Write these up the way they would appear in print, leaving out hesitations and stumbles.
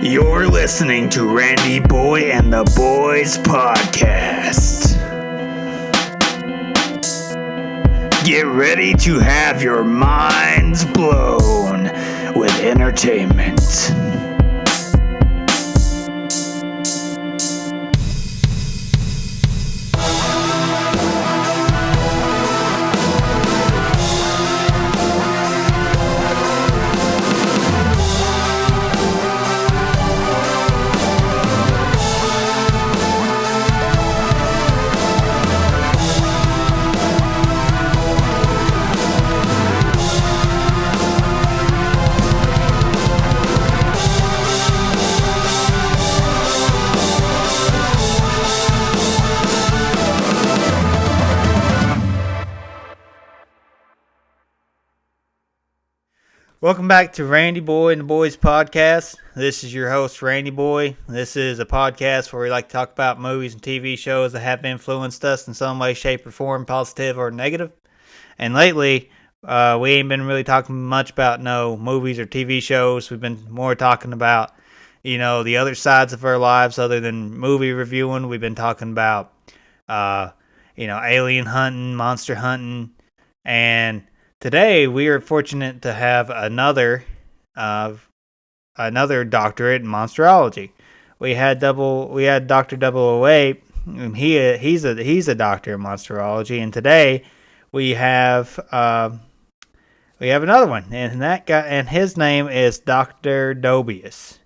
You're listening to Randy BOI and the Bois podcast. Get ready to have your minds blown with entertainment. Welcome back to Randy BOI and the Bois podcast. This is your host, Randy BOI. This is a podcast where we like to talk about movies and TV shows that have influenced us in some way, shape, or form, positive or negative. And lately, we ain't been really talking much about no movies or TV shows. We've been more talking about, the other sides of our lives other than movie reviewing. We've been talking about, alien hunting, monster hunting, and today, we are fortunate to have another doctorate in monsterology. We had Dr. DOBIUS. He's a doctor in monsterology, and today we have another one, and that guy, and his name is Dr. DOBIUS.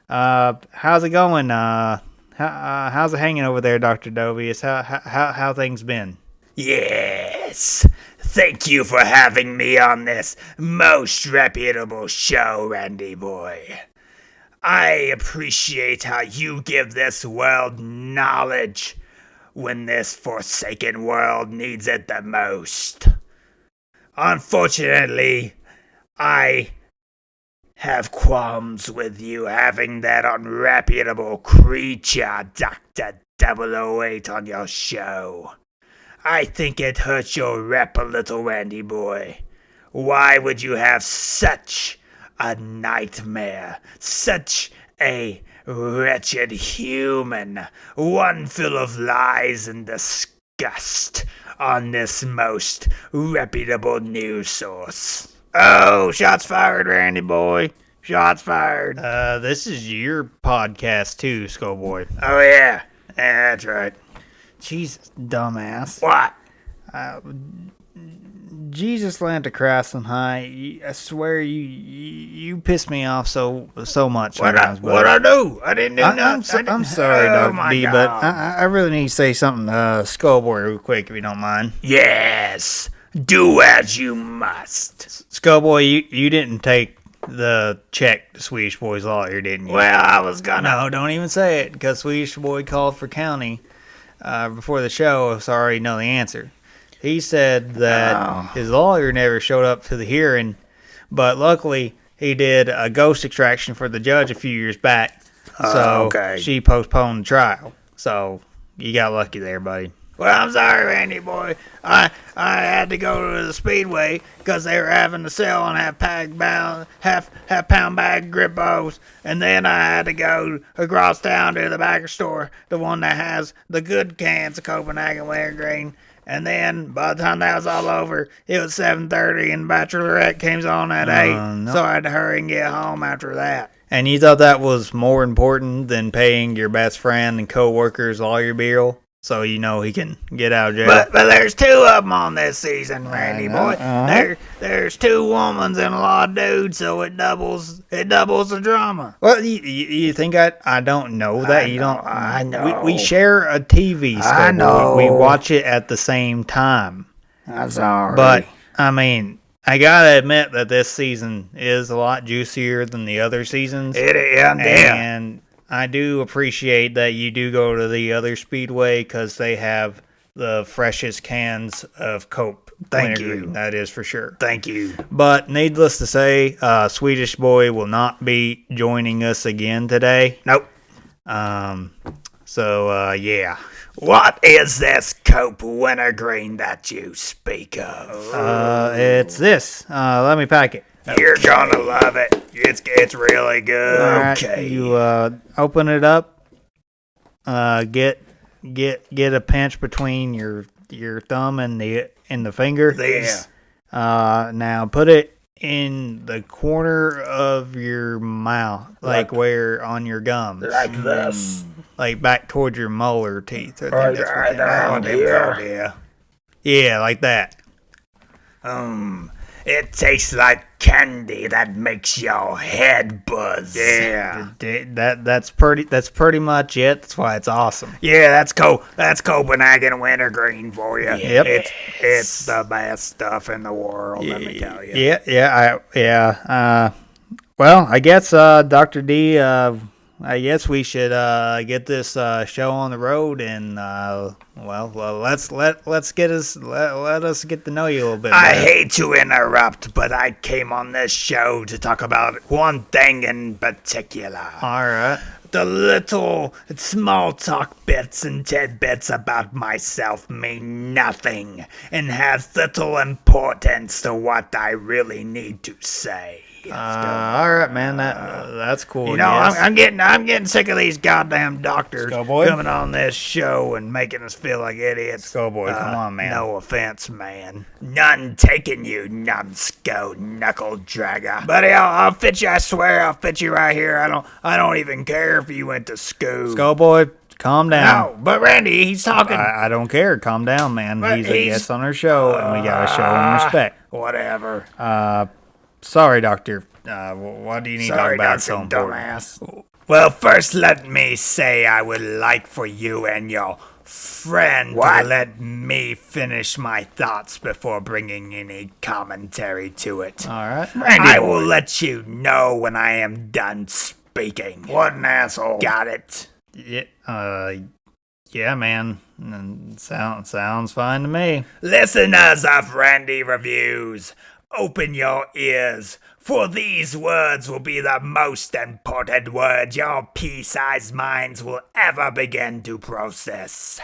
How's it going? How's it hanging over there, Dr. DOBIUS? How things been? Yes. Thank you for having me on this most reputable show, Randy BOI. I appreciate how you give this world knowledge when this forsaken world needs it the most. Unfortunately, I have qualms with you having that unreputable creature, Dr. 008, on your show. I think it hurts your rep a little, Randy BOI. Why would you have such a nightmare, such a wretched human, one full of lies and disgust, on this most reputable news source? Oh, shots fired, Randy BOI. Shots fired. This is your podcast too, Skullboy. Oh, yeah. That's right. Jesus, dumbass. What? Jesus land to Christ on high. I swear you piss me off so much. What I do? I didn't do nothing. I'm sorry, Dr. D, but I really need to say something to Skullboy real quick, if you don't mind. Yes, do as you must. Skullboy, you didn't take the check to Swedish Boy's lawyer, didn't you? Well, I was gonna. No, don't even say it, because Swedish Boy called for county before the show, so I already know the answer. He said that his lawyer never showed up to the hearing, but luckily he did a ghost extraction for the judge a few years back, so she postponed the trial. So you got lucky there, buddy. Well, I'm sorry, Randy BOI. I had to go to the Speedway because they were having to sell on half pound bag Grippos, and then I had to go across town to the backer store, the one that has the good cans of Copenhagen Wintergreen. And then by the time that was all over, it was 7:30, and Bachelorette came on at 8, so I had to hurry and get home after that. And you thought that was more important than paying your best friend and co-worker's lawyer bill? So he can get out of jail. But there's 2 of them on this season, Randy BOI. There's 2 women and a lot of dudes, so it doubles the drama. Well, you think I don't know that? I know. We share a TV. I know. We watch it at the same time. I'm sorry. But I gotta admit that this season is a lot juicier than the other seasons. And I do appreciate that you do go to the other Speedway because they have the freshest cans of Coke. Thank you. That is for sure. Thank you. But needless to say, Swedish Boy will not be joining us again today. Nope. Yeah. What is this Cope Wintergreen that you speak of? It's this. Let me pack it. You're gonna love it. It's really good. All right, Okay. you open it up. Get a pinch between your thumb and the finger. These. Now put it in the corner of your mouth, like where on your gums, Like this. like back towards your molar teeth. I think Right that's what right they around call it. here. Yeah, like that. It tastes like candy that makes your head buzz. Yeah, that's pretty much it. That's why it's awesome. Yeah, that's Copenhagen wintergreen for you. Yep. It's the best stuff in the world, let me tell you. Well, I guess Dr. D, I guess we should get this show on the road, and let's let us get to know you a little bit. I hate to interrupt, but I came on this show to talk about one thing in particular. All right. The little small talk bits and tidbits about myself mean nothing and have little importance to what I really need to say. All right, man. That's cool. You know, yes. I'm getting sick of these goddamn doctors Skullboy? coming on this show and making us feel like idiots. Skullboy, come on, man. No offense, man. None taking, you numbskull knuckle dragger. Buddy, I'll fit you. I swear, I'll fit you right here. I don't even care if you went to school. Skullboy, calm down. No, but Randy, he's talking. I don't care. Calm down, man. But He's a guest on our show, and we gotta show him respect. Whatever. Sorry, Doctor. What do you need to talk Sorry, about? Dr. So important. Dumbass. Well, first let me say I would like for you and your friend to let me finish my thoughts before bringing any commentary to it. All right. I will let you know when I am done speaking. What an asshole. Got it? Yeah, man. Sounds fine to me. Listeners of Randy Reviews, open your ears, for these words will be the most important words your pea-sized minds will ever begin to process.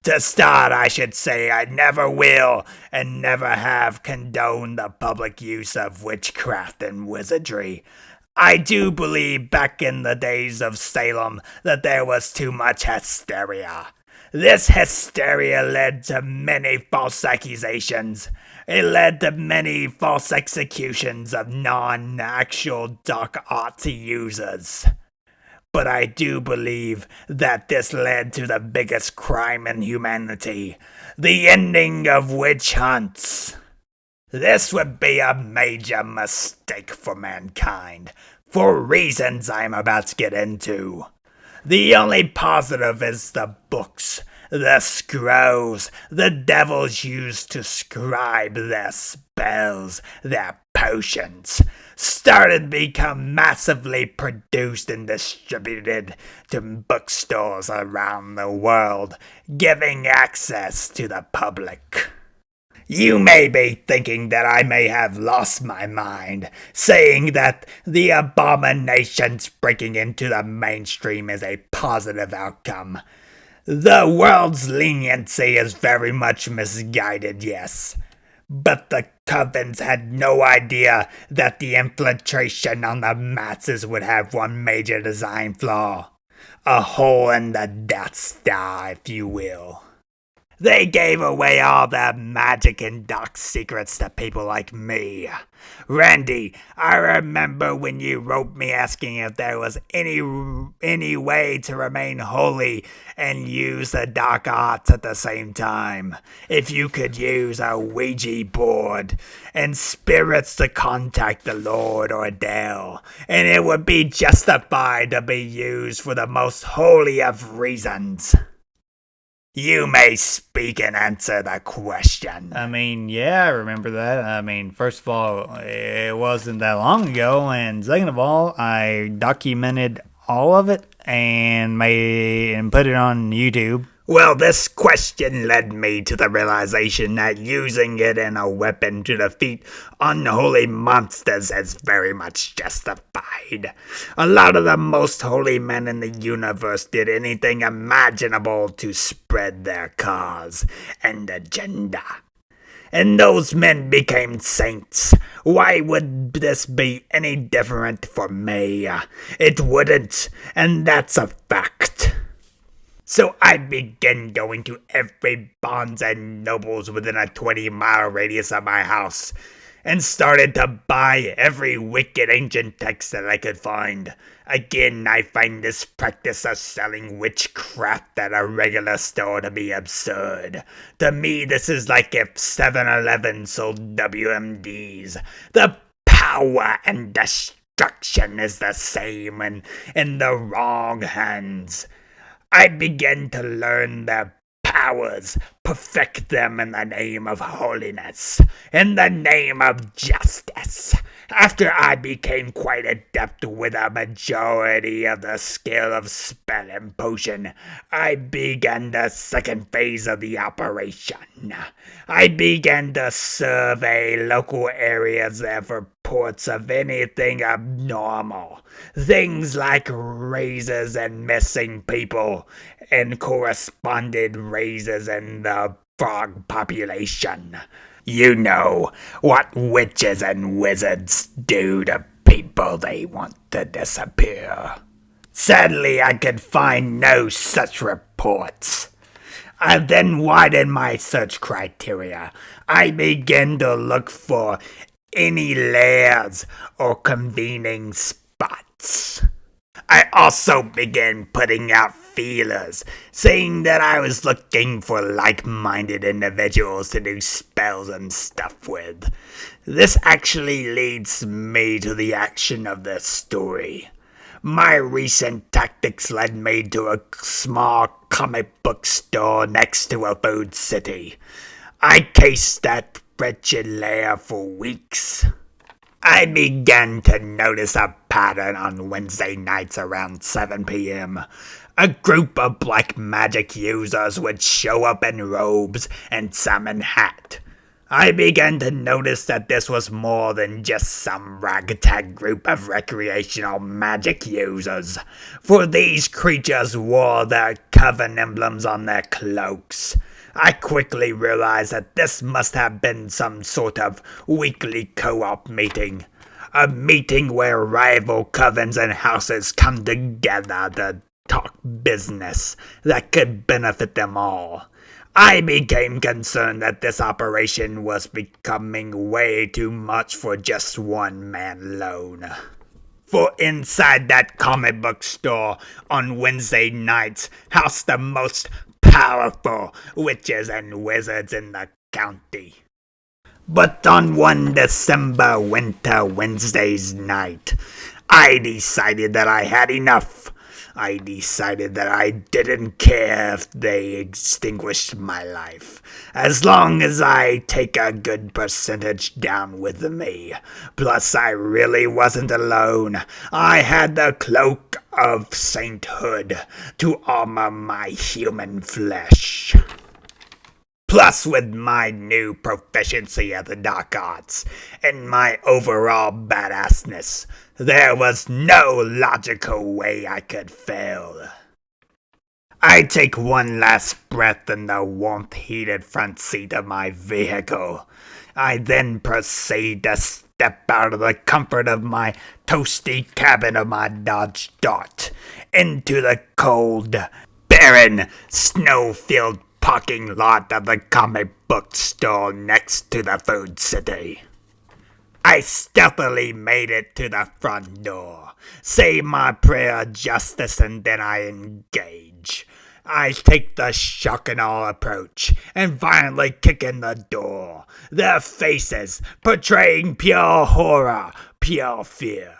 To start, I should say I never will and never have condoned the public use of witchcraft and wizardry. I do believe back in the days of Salem that there was too much hysteria. This hysteria led to many false accusations. It led to many false executions of non-actual dark art users. But I do believe that this led to the biggest crime in humanity, the ending of witch hunts. This would be a major mistake for mankind, for reasons I'm about to get into. The only positive is the books, the scrolls the devils used to scribe their spells, their potions, started to become massively produced and distributed to bookstores around the world, giving access to the public. You may be thinking that I may have lost my mind, saying that the abominations breaking into the mainstream is a positive outcome. The world's leniency is very much misguided, yes. But the covens had no idea that the infiltration on the masses would have one major design flaw. A hole in the Death Star, if you will. They gave away all their magic and dark secrets to people like me. Randy, I remember when you wrote me asking if there was any way to remain holy and use the dark arts at the same time. If you could use a Ouija board and spirits to contact the Lord or Adele, and it would be justified to be used for the most holy of reasons. You may speak and answer the question. I mean, yeah, I remember that. I mean, first of all, it wasn't that long ago, and second of all, I documented all of it and put it on YouTube. Well, this question led me to the realization that using it in a weapon to defeat unholy monsters is very much justified. A lot of the most holy men in the universe did anything imaginable to spread their cause and agenda. and those men became saints. Why would this be any different for me? It wouldn't, and that's a fact. So I began going to every Barnes and Nobles within a 20-mile radius of my house, and started to buy every wicked ancient text that I could find. Again, I find this practice of selling witchcraft at a regular store to be absurd. To me, this is like if 7-Eleven sold WMDs. The power and destruction is the same and in the wrong hands. I began to learn their powers, perfect them in the name of holiness, in the name of justice. After I became quite adept with a majority of the skill of spell and potion, I began the second phase of the operation. I began to survey local areas for reports of anything abnormal. Things like raises and missing people, and corresponded raises in the frog population. You know what witches and wizards do to people they want to disappear. Sadly, I could find no such reports. I then widened my search criteria. I began to look for any lairs or convening spots. I also began putting out feelers, saying that I was looking for like-minded individuals to do spells and stuff with. This actually leads me to the action of this story. My recent tactics led me to a small comic book store next to a food city. I cased that wretched lair for weeks. I began to notice a pattern on Wednesday nights around 7 p.m. A group of black magic users would show up in robes and salmon hat. I began to notice that this was more than just some ragtag group of recreational magic users, for these creatures wore their coven emblems on their cloaks. I quickly realized that this must have been some sort of weekly co-op meeting. A meeting where rival covens and houses come together to talk business that could benefit them all. I became concerned that this operation was becoming way too much for just one man alone. For inside that comic book store on Wednesday nights housed the most powerful witches and wizards in the county. But on one December winter Wednesday's night, I decided that I had enough. I decided that I didn't care if they extinguished my life, as long as I take a good percentage down with me. Plus, I really wasn't alone. I had the cloak of sainthood to armor my human flesh. Plus, with my new proficiency at the dark arts and my overall badassness, there was no logical way I could fail. I take one last breath in the warmth-heated front seat of my vehicle. I then proceed to step out of the comfort of my toasty cabin of my Dodge Dart into the cold, barren, snow-filled parking lot of the comic book store next to the food city. I stealthily made it to the front door, say my prayer of justice, and then I engage. I take the shock and awe approach and violently kick in the door, their faces portraying pure horror, pure fear.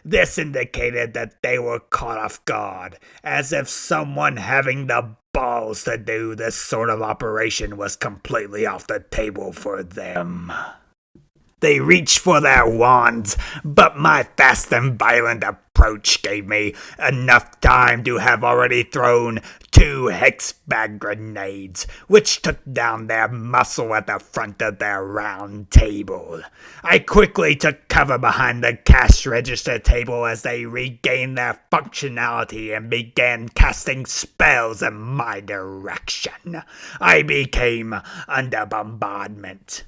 This indicated that they were caught off guard, as if someone having the balls to do this sort of operation was completely off the table for them. They reached for their wands, but my fast and violent approach gave me enough time to have already thrown 2 hex bag grenades, which took down their muscle at the front of their round table. I quickly took cover behind the cash register table as they regained their functionality and began casting spells in my direction. I became under bombardment.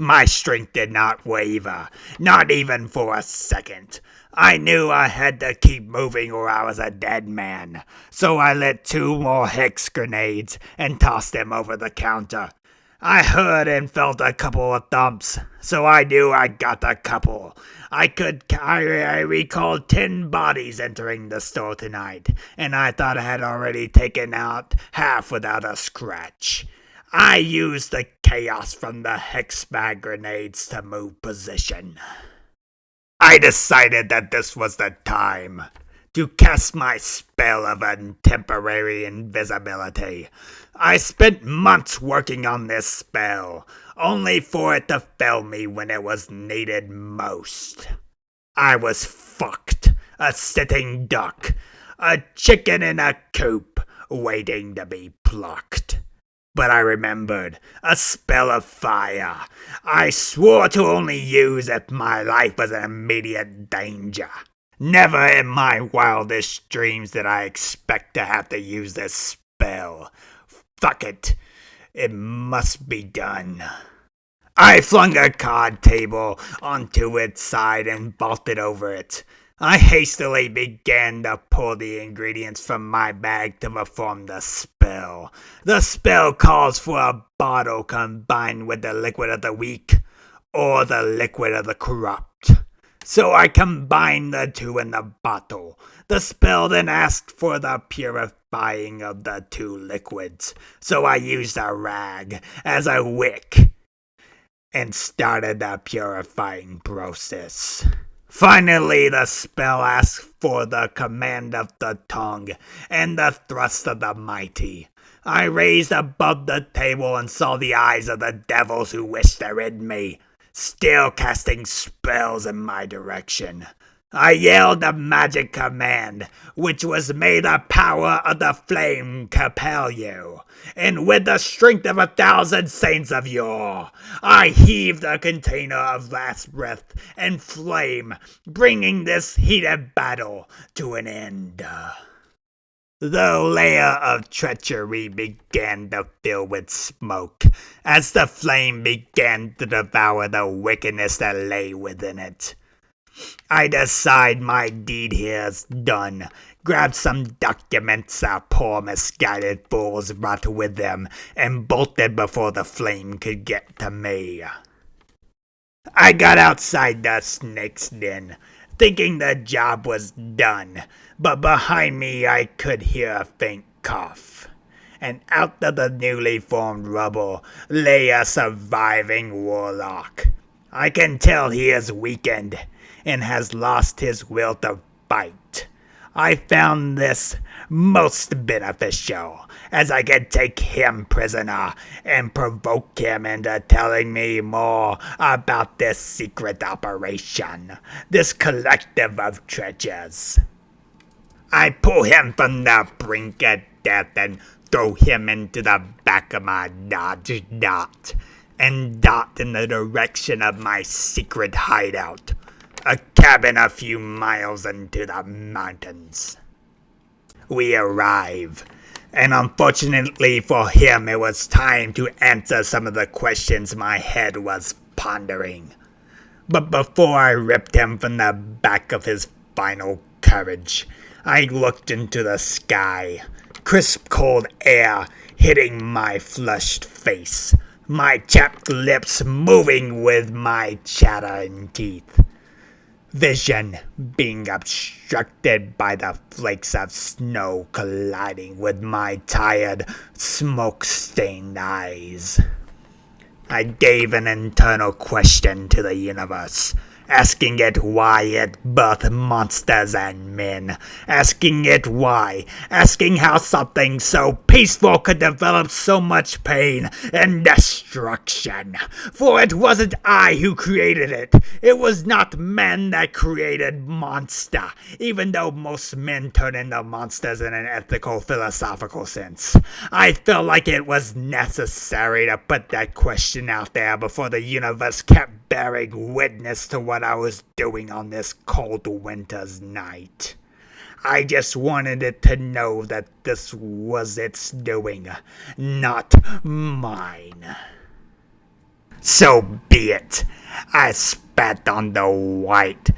My strength did not waver, not even for a second. I knew I had to keep moving or I was a dead man, so I lit 2 more hex grenades and tossed them over the counter. I heard and felt a couple of thumps, so I knew I got a couple. I recalled 10 bodies entering the store tonight, and I thought I had already taken out half without a scratch. I used the chaos from the hex bag grenades to move position. I decided that this was the time to cast my spell of temporary invisibility. I spent months working on this spell, only for it to fail me when it was needed most. I was fucked, a sitting duck, a chicken in a coop, waiting to be plucked. But I remembered a spell of fire I swore to only use if my life was in immediate danger. Never in my wildest dreams did I expect to have to use this spell. Fuck it. It must be done. I flung a card table onto its side and vaulted over it. I hastily began to pour the ingredients from my bag to perform the spell. The spell calls for a bottle combined with the liquid of the weak or the liquid of the corrupt. So I combined the two in the bottle. The spell then asked for the purifying of the 2 liquids, so I used a rag as a wick and started the purifying process. Finally, the spell asked for the command of the tongue and the thrust of the mighty. I raised above the table and saw the eyes of the devils who wished to rid me, still casting spells in my direction. I yelled the magic command, which was, "May the power of the flame compel you," and with the strength of 1,000 saints of yore, I heaved a container of last breath and flame, bringing this heated battle to an end. The layer of treachery began to fill with smoke as the flame began to devour the wickedness that lay within it. I decide my deed here is done. Grab some documents our poor misguided fools brought with them and bolted before the flame could get to me. I got outside the snake's den, thinking the job was done, but behind me I could hear a faint cough. And out of the newly formed rubble lay a surviving warlock. I can tell he is weakened and has lost his will to fight. I found this most beneficial, as I could take him prisoner and provoke him into telling me more about this secret operation, this collective of treasures. I pull him from the brink of death and throw him into the back of my Dodge Dot, and dot in the direction of my secret hideout, a cabin a few miles into the mountains. We arrive, and unfortunately for him, it was time to answer some of the questions my head was pondering. But before I ripped him from the back of his final courage, I looked into the sky, crisp cold air hitting my flushed face, my chapped lips moving with my chattering teeth. Vision being obstructed by the flakes of snow colliding with my tired, smoke-stained eyes. I gave an internal question to the universe, asking it why it birthed monsters and men, asking it why, asking how something so peaceful could develop so much pain and destruction. For it wasn't I who created it. It was not men that created monster, even though most men turn into monsters in an ethical, philosophical sense. I felt like it was necessary to put that question out there before the universe kept bearing witness to what I was doing on this cold winter's night. I just wanted it to know that this was its doing, not mine. So be it. I spat on the white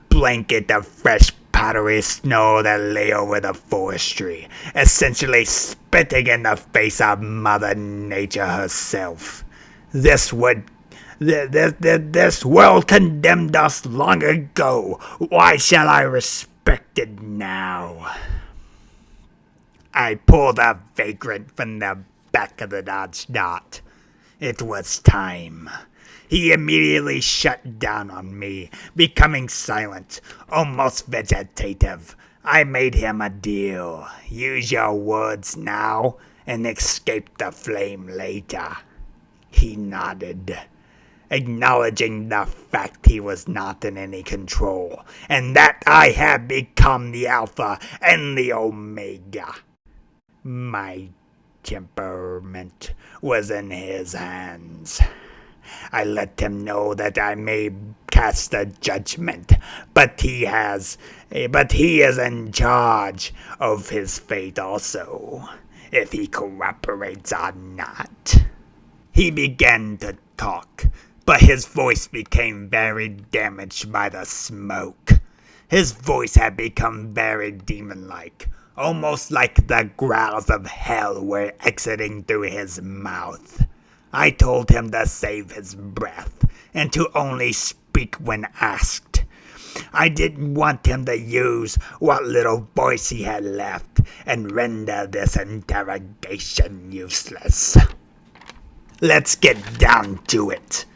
blanket of fresh powdery snow that lay over the forestry, essentially spitting in the face of Mother Nature herself. This would this world condemned us long ago. Why shall I respect it now? I pulled a vagrant from the back of the Dodge Dart. It was time. He immediately shut down on me, becoming silent, almost vegetative. I made him a deal. Use your words now and escape the flame later. He nodded, acknowledging the fact he was not in any control, and that I had become the Alpha and the Omega. My temperament was in his hands. I let him know that I may cast a judgment, but he is in charge of his fate also, if he cooperates or not. He began to talk, but his voice became very damaged by the smoke. His voice had become very demon-like, almost like the growls of hell were exiting through his mouth. I told him to save his breath, and to only speak when asked. I didn't want him to use what little voice he had left and render this interrogation useless. Let's get down to it.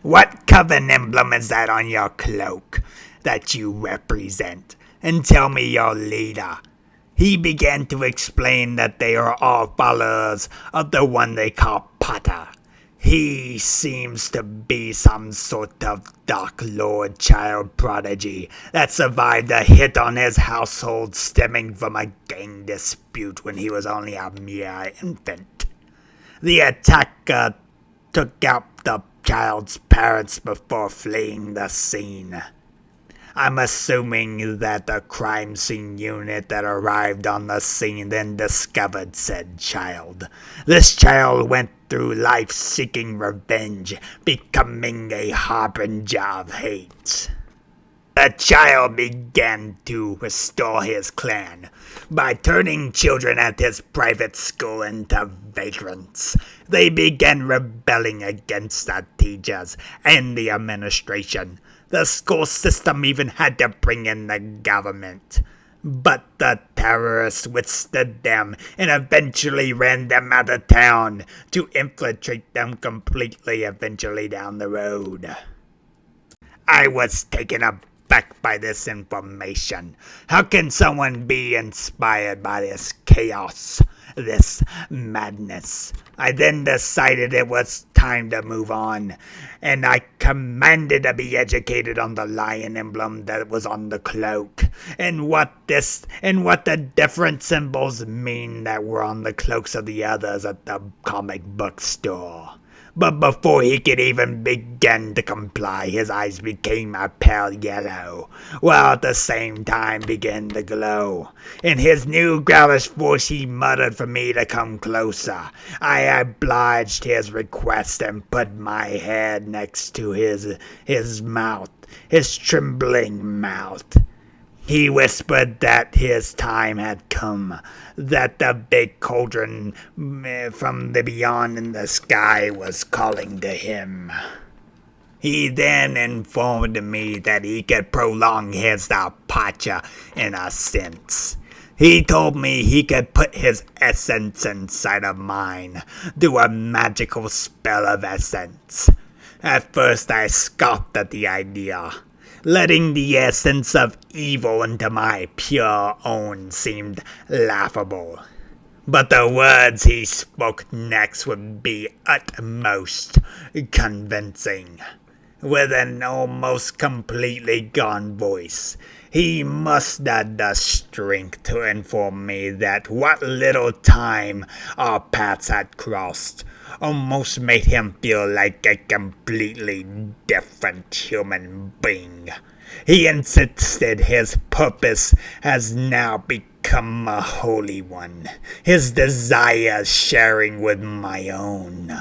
What coven emblem is that on your cloak that you represent? And tell me your leader. He began to explain that they are all followers of the one they call Potter. He seems to be some sort of Dark Lord child prodigy that survived a hit on his household stemming from a gang dispute when he was only a mere infant. The attacker took out the child's parents before fleeing the scene. I'm assuming that the crime scene unit that arrived on the scene then discovered said child. This child went through life seeking revenge, becoming a harbinger of hate. The child began to restore his clan by turning children at his private school into vagrants. They began rebelling against the teachers and the administration. The school system even had to bring in the government. But the terrorists withstood them and eventually ran them out of town to infiltrate them completely eventually down the road. I was taken aback by this information. How can someone be inspired by this chaos, this madness? I then decided it was time to move on, and I commanded to be educated on the lion emblem that was on the cloak, and what the different symbols mean that were on the cloaks of the others at the comic book store. But before he could even begin to comply, his eyes became a pale yellow, while at the same time began to glow. In his new growlish voice, he muttered for me to come closer. I obliged his request and put my head next to his mouth, his trembling mouth. He whispered that his time had come, that the big cauldron from the beyond in the sky was calling to him. He then informed me that he could prolong his departure in a sense. He told me he could put his essence inside of mine, do a magical spell of essence. At first I scoffed at the idea. Letting the essence of evil into my pure own seemed laughable. But the words he spoke next would be utmost convincing. With an almost completely gone voice, he mustered the strength to inform me that what little time our paths had crossed almost made him feel like a completely different human being. He insisted his purpose has now become a holy one, his desires sharing with my own.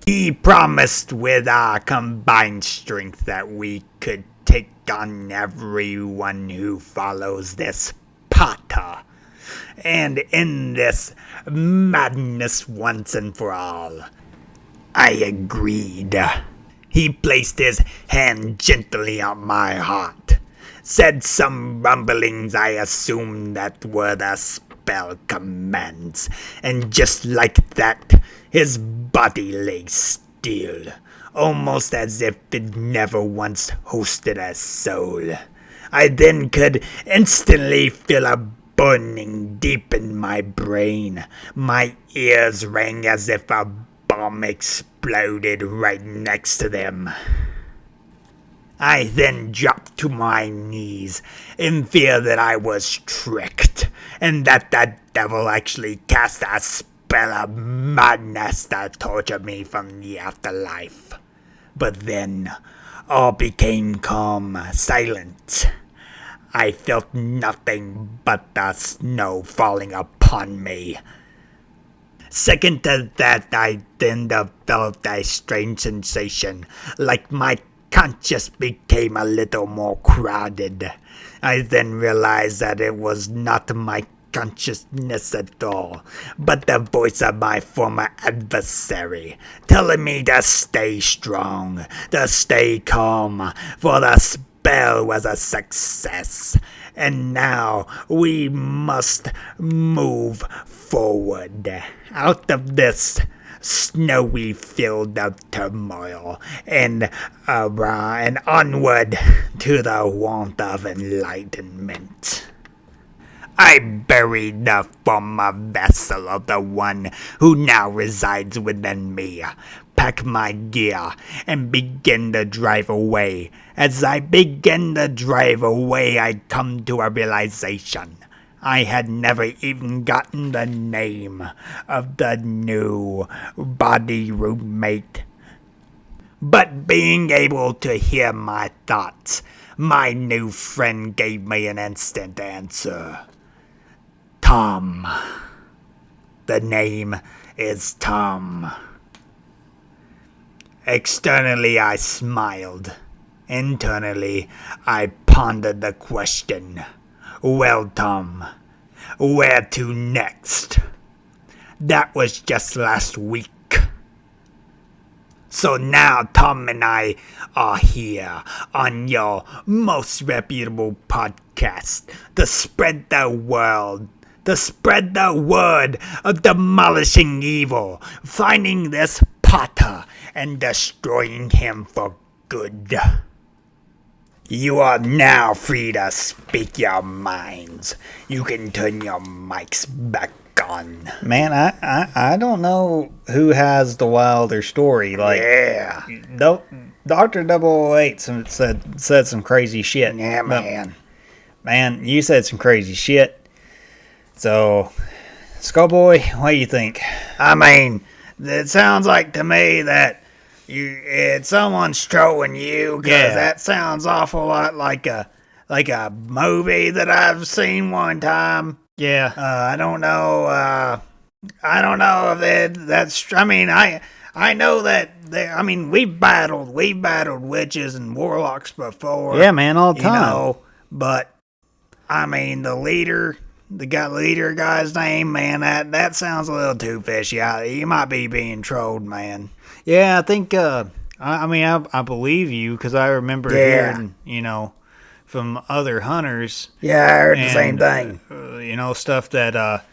He promised with our combined strength that we could take on everyone who follows this Potter and end this madness once and for all. I agreed. He placed his hand gently on my heart, said some rumblings I assumed that were the spell commands, and just like that, his body lay still, almost as if it never once hosted a soul. I then could instantly feel a burning deep in my brain. My ears rang as if a bomb exploded right next to them. I then dropped to my knees in fear that I was tricked, and that the devil actually cast a spell of madness to torture me from the afterlife. But then all became calm, silent. I felt nothing but the snow falling upon me. Second to that, I then felt a strange sensation, like my conscience became a little more crowded. I then realized that it was not my consciousness at all, but the voice of my former adversary, telling me to stay strong, to stay calm, for the spell was a success, and now we must move forward out of this snowy field of turmoil and onward to the warmth of enlightenment. I buried the former vessel of the one who now resides within me, packed my gear, and began to drive away. As I began to drive away, I'd come to a realization. I had never even gotten the name of the new body roommate. But being able to hear my thoughts, my new friend gave me an instant answer. Tom. The name is Tom. Externally, I smiled. Internally, I pondered the question. Well, Tom, where to next? That was just last week. So now Tom and I are here on your most reputable podcast to spread the word of demolishing evil, finding this Potter and destroying him for good. You are now free to speak your minds. You can turn your mics back on. Man, I don't know who has the wilder story. Like, yeah. Dr. 008 said some crazy shit. Yeah, man. Man, you said some crazy shit. So, Skullboy, what do you think? I mean, it sounds like to me that it's someone's trolling you, because that sounds awful lot like a movie that I've seen one time. Yeah. I don't know if that's. I mean, I know that we've battled witches and warlocks before. Yeah, man, all the time. You know, but I mean, the leader guy's name, man, that sounds a little too fishy. He might be being trolled, man. Yeah, I think, I believe you, because I remember hearing, from other hunters. Yeah, I heard the same thing. Stuff that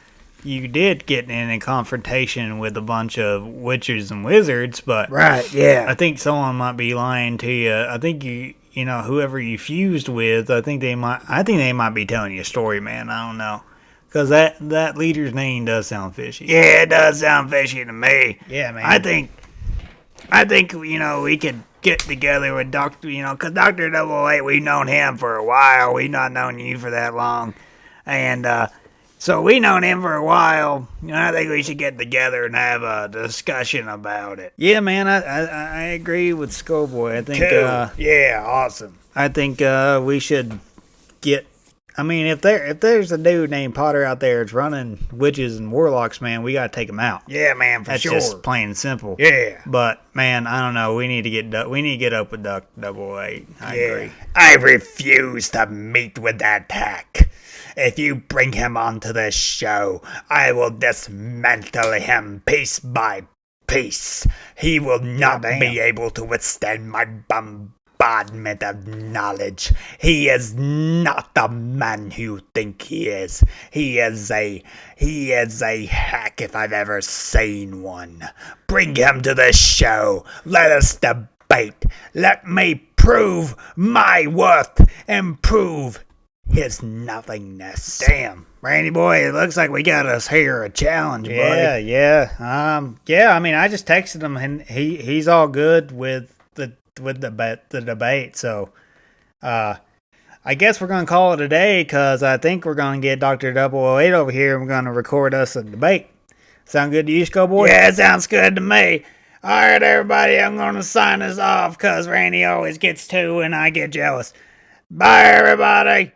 you did get in a confrontation with a bunch of witches and wizards, but right, yeah. I think someone might be lying to you. I think whoever you fused with, I think they might be telling you a story, man. I don't know. Because that leader's name does sound fishy. Yeah, it does sound fishy to me. Yeah, man. I think we could get together with because Dr. 008, we've known him for a while. We've not known you for that long. And so we known him for a while. I think we should get together and have a discussion about it. Yeah, man, I agree with Skullboy. I think cool. Yeah, awesome. I think we should get I mean, if there's a dude named Potter out there that's running witches and warlocks, man, we gotta take him out. Yeah, man, for That's sure. just plain and simple. Yeah. But man, I don't know. We need to get up with Duck 008. I agree. I refuse to meet with that hack. If you bring him onto this show, I will dismantle him piece by piece. He will not be able to withstand my bombardment of knowledge. He is not the man you think he is. He is a hack if I've ever seen one. Bring him to the show. Let us debate. Let me prove my worth and prove his nothingness. Damn, Randy boy, it looks like we got us here a challenge, buddy. Yeah. I mean, I just texted him, and he's all good with the debate. So, I guess we're gonna call it a day because I think we're gonna get Dr. 008 over here, and we're gonna record us a debate. Sound good to you, Boy? Yeah, it sounds good to me. All right, everybody, I'm gonna sign this off because Randy always gets two and I get jealous. Bye, everybody.